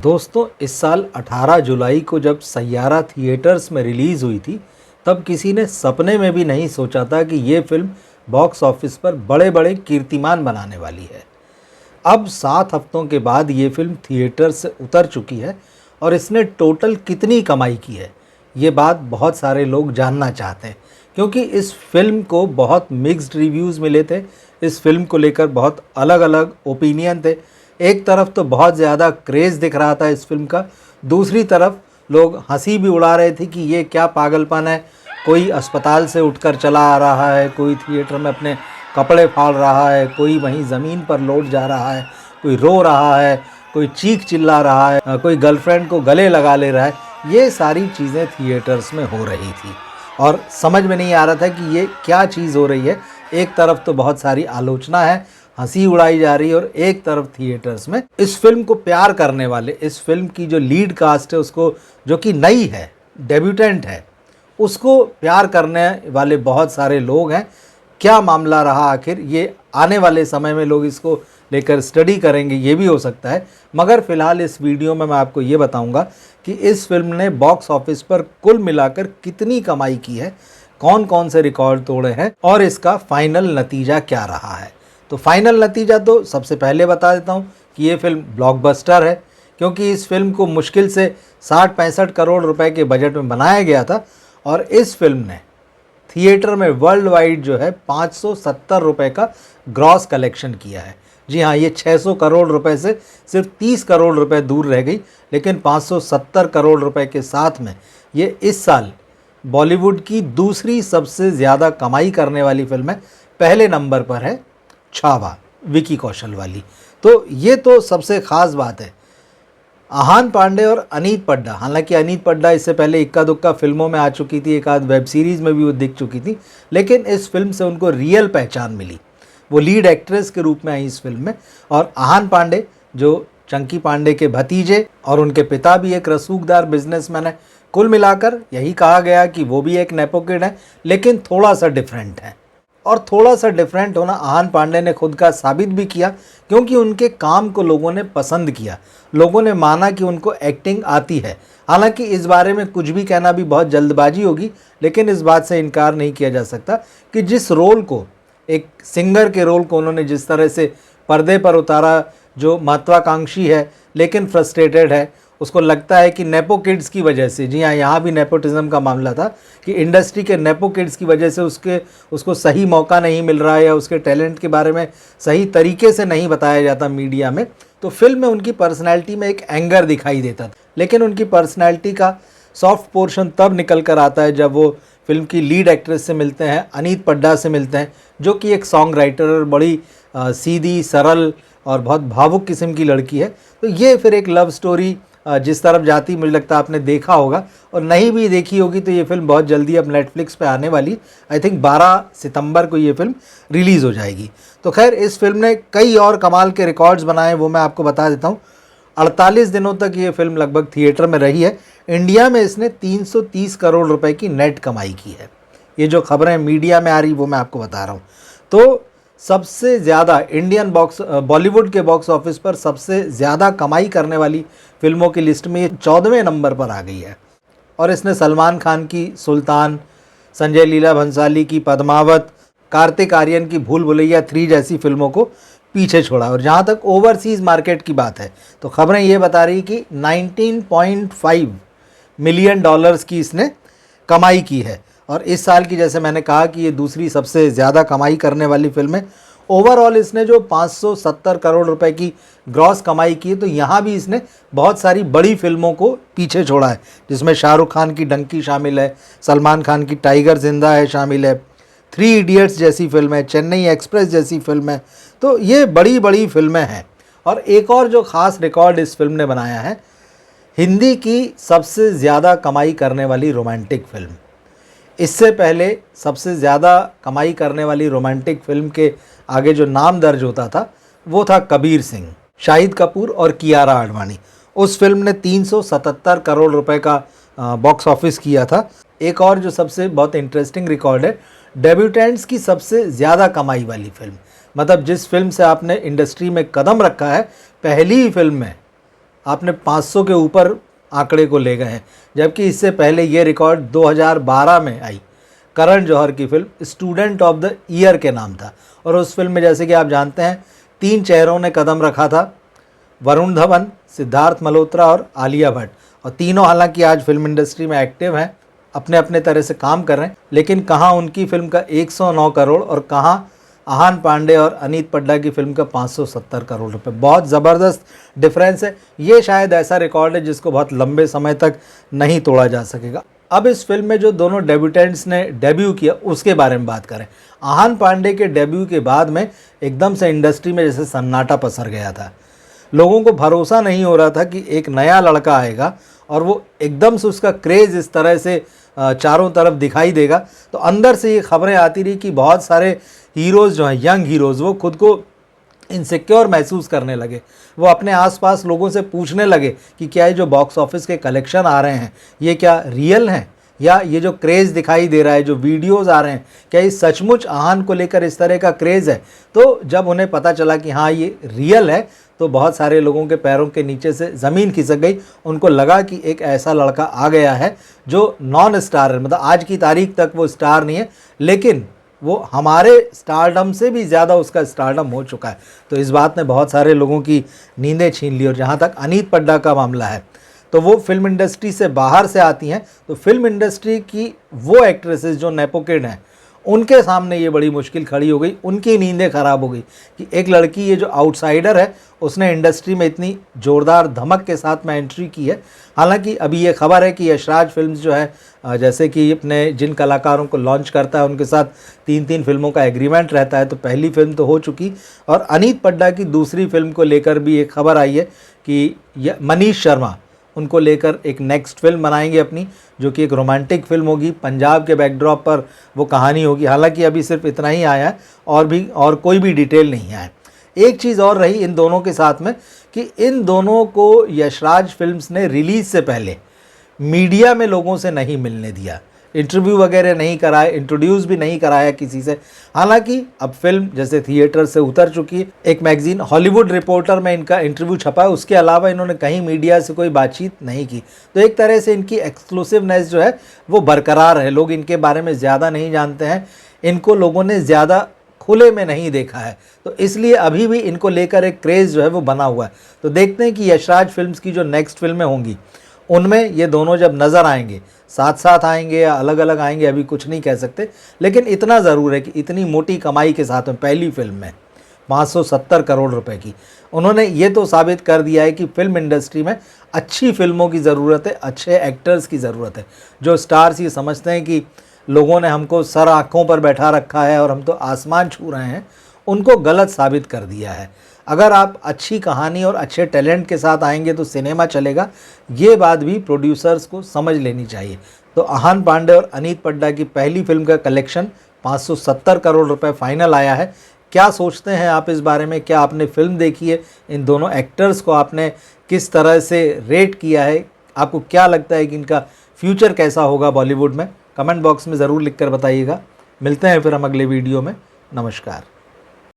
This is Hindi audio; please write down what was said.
दोस्तों, इस साल 18 जुलाई को जब सैयारा थिएटर्स में रिलीज़ हुई थी, तब किसी ने सपने में भी नहीं सोचा था कि ये फिल्म बॉक्स ऑफिस पर बड़े बड़े कीर्तिमान बनाने वाली है। अब 7 हफ्तों के बाद ये फिल्म थिएटर से उतर चुकी है और इसने टोटल कितनी कमाई की है, ये बात बहुत सारे लोग जानना चाहते हैं। क्योंकि इस फिल्म को बहुत मिक्स्ड रिव्यूज़ मिले थे, इस फिल्म को लेकर बहुत अलग अलग ओपिनियन थे। एक तरफ तो बहुत ज़्यादा क्रेज़ दिख रहा था इस फिल्म का, दूसरी तरफ लोग हंसी भी उड़ा रहे थे कि ये क्या पागलपन है, कोई अस्पताल से उठकर चला आ रहा है, कोई थिएटर में अपने कपड़े फाड़ रहा है, कोई वहीं ज़मीन पर लौट जा रहा है, कोई रो रहा है, कोई चीख चिल्ला रहा है, कोई गर्लफ्रेंड को गले लगा ले रहा है। ये सारी चीज़ें थिएटर्स में हो रही थी और समझ में नहीं आ रहा था कि ये क्या चीज़ हो रही है। एक तरफ तो बहुत सारी आलोचना है, हंसी उड़ाई जा रही है, और एक तरफ थिएटर्स में इस फिल्म को प्यार करने वाले, इस फिल्म की जो लीड कास्ट है उसको, जो कि नई है, डेब्यूटेंट है, उसको प्यार करने वाले बहुत सारे लोग हैं। क्या मामला रहा आखिर, ये आने वाले समय में लोग इसको लेकर स्टडी करेंगे, ये भी हो सकता है। मगर फ़िलहाल इस वीडियो में मैं आपको ये बताऊंगा कि इस फिल्म ने बॉक्स ऑफिस पर कुल मिलाकर कितनी कमाई की है, कौन कौन से रिकॉर्ड तोड़े हैं और इसका फाइनल नतीजा क्या रहा है। तो फाइनल नतीजा तो सबसे पहले बता देता हूँ कि ये फिल्म ब्लॉकबस्टर है, क्योंकि इस फिल्म को मुश्किल से 60-65 करोड़ रुपए के बजट में बनाया गया था और इस फिल्म ने थिएटर में वर्ल्ड वाइड जो है 570 रुपए का ग्रॉस कलेक्शन किया है। जी हाँ, ये 600 करोड़ रुपए से सिर्फ 30 करोड़ रुपए दूर रह गई, लेकिन 570 करोड़ रुपए के साथ में ये इस साल बॉलीवुड की दूसरी सबसे ज़्यादा कमाई करने वाली फिल्म है। पहले नंबर पर है छावा, विकी कौशल वाली। तो ये तो सबसे ख़ास बात है। आहान पांडे और अनीत पड्डा, हालांकि अनीत पड्डा इससे पहले इक्का दुक्का फिल्मों में आ चुकी थी, एक आध वेब सीरीज़ में भी वो दिख चुकी थी, लेकिन इस फिल्म से उनको रियल पहचान मिली। वो लीड एक्ट्रेस के रूप में आई इस फिल्म में। और आहान पांडे जो चंकी पांडे के भतीजे और उनके पिता भी एक रसूखदार बिजनेसमैन है। कुल मिलाकर यही कहा गया कि वो भी एक नेपो किड है, लेकिन थोड़ा सा डिफरेंट है। और थोड़ा सा डिफरेंट होना आहान पांडे ने खुद का साबित भी किया, क्योंकि उनके काम को लोगों ने पसंद किया। लोगों ने माना कि उनको एक्टिंग आती है। हालांकि इस बारे में कुछ भी कहना भी बहुत जल्दबाजी होगी, लेकिन इस बात से इनकार नहीं किया जा सकता कि जिस रोल को, एक सिंगर के रोल को उन्होंने जिस तरह से पर्दे पर उतारा, जो महत्वाकांक्षी है लेकिन फ्रस्ट्रेटेड है, उसको लगता है कि नेपो किड्स की वजह से, जी हाँ, यहाँ भी नेपोटिज्म का मामला था कि इंडस्ट्री के नेपो किड्स की वजह से उसको सही मौका नहीं मिल रहा है या उसके टैलेंट के बारे में सही तरीके से नहीं बताया जाता मीडिया में। तो फिल्म में उनकी पर्सनैलिटी में एक एंगर दिखाई देता था, लेकिन उनकी पर्सनैलिटी का सॉफ्ट पोर्शन तब निकल कर आता है जब वो फिल्म की लीड एक्ट्रेस से मिलते हैं, अनीत पड्डा से मिलते हैं, जो कि एक सॉन्ग राइटर और बड़ी सीधी सरल और बहुत भावुक किस्म की लड़की है। तो ये फिर एक लव स्टोरी जिस तरफ जाती, मुझे लगता है आपने देखा होगा, और नहीं भी देखी होगी तो ये फिल्म बहुत जल्दी अब नेटफ्लिक्स पे आने वाली। आई थिंक 12 सितंबर को ये फिल्म रिलीज़ हो जाएगी। तो खैर, इस फिल्म ने कई और कमाल के रिकॉर्ड्स बनाए, वो मैं आपको बता देता हूँ। 48 दिनों तक ये फिल्म लगभग थिएटर में रही है। इंडिया में इसने 330 करोड़ रुपए की नेट कमाई की है। ये जो खबरें मीडिया में आ रही वो मैं आपको बता रहा हूँ। तो सबसे ज़्यादा बॉलीवुड के बॉक्स ऑफिस पर सबसे ज़्यादा कमाई करने वाली फिल्मों की लिस्ट में ये 14वें नंबर पर आ गई है। और इसने सलमान खान की सुल्तान, संजय लीला भंसाली की पद्मावत, कार्तिक आर्यन की भूल भुलैया 3 जैसी फिल्मों को पीछे छोड़ा। और जहाँ तक ओवरसीज़ मार्केट की बात है, तो खबरें ये बता रही कि 19.5 मिलियन डॉलर्स की इसने कमाई की है। और इस साल की, जैसे मैंने कहा, कि ये दूसरी सबसे ज़्यादा कमाई करने वाली फिल्म है। ओवरऑल इसने जो 570 करोड़ रुपए की ग्रॉस कमाई की है, तो यहाँ भी इसने बहुत सारी बड़ी फिल्मों को पीछे छोड़ा है, जिसमें शाहरुख खान की डंकी शामिल है, सलमान खान की टाइगर जिंदा है शामिल है, 3 इडियट्स जैसी फिल्म है, चेन्नई एक्सप्रेस जैसी फिल्म है। तो ये बड़ी बड़ी फिल्में हैं। और एक और जो ख़ास रिकॉर्ड इस फिल्म ने बनाया है, हिंदी की सबसे ज़्यादा कमाई करने वाली रोमांटिक फिल्म। इससे पहले सबसे ज़्यादा कमाई करने वाली रोमांटिक फिल्म के आगे जो नाम दर्ज होता था वो था कबीर सिंह, शाहिद कपूर और कियारा आडवाणी। उस फिल्म ने 377 करोड़ रुपए का बॉक्स ऑफिस किया था। एक और जो सबसे बहुत इंटरेस्टिंग रिकॉर्ड है, डेब्यूटेंट्स की सबसे ज़्यादा कमाई वाली फिल्म, मतलब जिस फिल्म से आपने इंडस्ट्री में कदम रखा है, पहली ही फिल्म में आपने 500 के ऊपर आंकड़े को ले गए हैं, जबकि इससे पहले ये रिकॉर्ड 2012 में आई। करण जौहर की film student of the year के नाम था, और उस फिल्म में जैसे कि आप जानते हैं 3 चेहरों ने कदम रखा था, वरुण धवन, सिद्धार्थ मल्होत्रा और आलिया भट्ट। और तीनों हालांकि आज फिल्म इंडस्ट्री में एक्टिव हैं, अपने अपने तरह से काम कर रहे हैं, लेकिन कहाँ उनकी फिल्म का 109 करोड़ और कहाँ आहान पांडे और अनीत पड्डा की फिल्म का 570 करोड़ रुपए। बहुत ज़बरदस्त डिफरेंस है। ये शायद ऐसा रिकॉर्ड है जिसको बहुत लंबे समय तक नहीं तोड़ा जा सकेगा। अब इस फिल्म में जो दोनों डेब्यूटेंट्स ने डेब्यू किया उसके बारे में बात करें। आहान पांडे के डेब्यू के बाद में एकदम से इंडस्ट्री में जैसे सन्नाटा पसर गया था। लोगों को भरोसा नहीं हो रहा था कि एक नया लड़का आएगा और वो एकदम से उसका क्रेज़ इस तरह से चारों तरफ दिखाई देगा। तो अंदर से ये खबरें आती रही कि बहुत सारे हीरोज़ जो हैं, यंग हीरोज़, वो खुद को इनसिक्योर महसूस करने लगे। वो अपने आसपास लोगों से पूछने लगे कि क्या ये जो बॉक्स ऑफिस के कलेक्शन आ रहे हैं ये क्या रियल हैं, या ये जो क्रेज़ दिखाई दे रहा है, जो वीडियोज़ आ रहे हैं, क्या ये सचमुच आहान को लेकर इस तरह का क्रेज़ है। तो जब उन्हें पता चला कि हाँ ये रियल है, तो बहुत सारे लोगों के पैरों के नीचे से ज़मीन खिसक गई। उनको लगा कि एक ऐसा लड़का आ गया है जो नॉन स्टार है, मतलब आज की तारीख तक वो स्टार नहीं है, लेकिन वो हमारे स्टारडम से भी ज़्यादा उसका स्टारडम हो चुका है। तो इस बात ने बहुत सारे लोगों की नींदें छीन ली। और जहाँ तक अनीत पड्डा का मामला है, तो वो फिल्म इंडस्ट्री से बाहर से आती हैं, तो फिल्म इंडस्ट्री की वो एक्ट्रेसेस जो नेपोकिड हैं, उनके सामने ये बड़ी मुश्किल खड़ी हो गई। उनकी नींदें ख़राब हो गई कि एक लड़की, ये जो आउटसाइडर है, उसने इंडस्ट्री में इतनी ज़ोरदार धमक के साथ में एंट्री की है। हालांकि अभी ये खबर है कि यशराज फिल्म्स जो है, जैसे कि अपने जिन कलाकारों को लॉन्च करता है उनके साथ 3-3 फिल्मों का एग्रीमेंट रहता है, तो पहली फिल्म तो हो चुकी, और अनीत पड्डा की दूसरी फिल्म को लेकर भी एक खबर आई है कि मनीष शर्मा उनको लेकर एक नेक्स्ट फिल्म बनाएंगे अपनी, जो कि एक रोमांटिक फिल्म होगी, पंजाब के बैकड्रॉप पर वो कहानी होगी। हालांकि अभी सिर्फ इतना ही आया है, और कोई भी डिटेल नहीं आया है। एक चीज़ और रही इन दोनों के साथ में कि इन दोनों को यशराज फिल्म्स ने रिलीज़ से पहले मीडिया में लोगों से नहीं मिलने दिया, इंटरव्यू वगैरह नहीं कराए, इंट्रोड्यूस भी नहीं कराया किसी से। हालांकि अब फिल्म जैसे थिएटर से उतर चुकी है, एक मैगजीन हॉलीवुड रिपोर्टर में इनका इंटरव्यू छपा है, उसके अलावा इन्होंने कहीं मीडिया से कोई बातचीत नहीं की। तो एक तरह से इनकी एक्सक्लूसिवनेस जो है वो बरकरार है। लोग इनके बारे में ज़्यादा नहीं जानते हैं, इनको लोगों ने ज़्यादा खुले में नहीं देखा है, तो इसलिए अभी भी इनको लेकर एक क्रेज़ जो है वो बना हुआ है। तो देखते हैं कि यशराज फिल्म्स की जो नेक्स्ट फिल्में होंगी उनमें ये दोनों जब नज़र आएंगे, साथ साथ आएंगे या अलग अलग आएंगे, अभी कुछ नहीं कह सकते। लेकिन इतना ज़रूर है कि इतनी मोटी कमाई के साथ में पहली फिल्म में 570 करोड़ रुपए की, उन्होंने ये तो साबित कर दिया है कि फिल्म इंडस्ट्री में अच्छी फिल्मों की ज़रूरत है, अच्छे एक्टर्स की ज़रूरत है। जो स्टार्स ये समझते हैं कि लोगों ने हमको सर आँखों पर बैठा रखा है और हम तो आसमान छू रहे हैं, उनको गलत साबित कर दिया है। अगर आप अच्छी कहानी और अच्छे टैलेंट के साथ आएंगे तो सिनेमा चलेगा, ये बात भी प्रोड्यूसर्स को समझ लेनी चाहिए। तो आहान पांडे और अनीत पड्डा की पहली फिल्म का कलेक्शन 570 करोड़ रुपए फाइनल आया है। क्या सोचते हैं आप इस बारे में? क्या आपने फिल्म देखी है? इन दोनों एक्टर्स को आपने किस तरह से रेट किया है? आपको क्या लगता है कि इनका फ्यूचर कैसा होगा बॉलीवुड में? कमेंट बॉक्स में ज़रूर लिख कर बताइएगा। मिलते हैं फिर हम अगले वीडियो में। नमस्कार।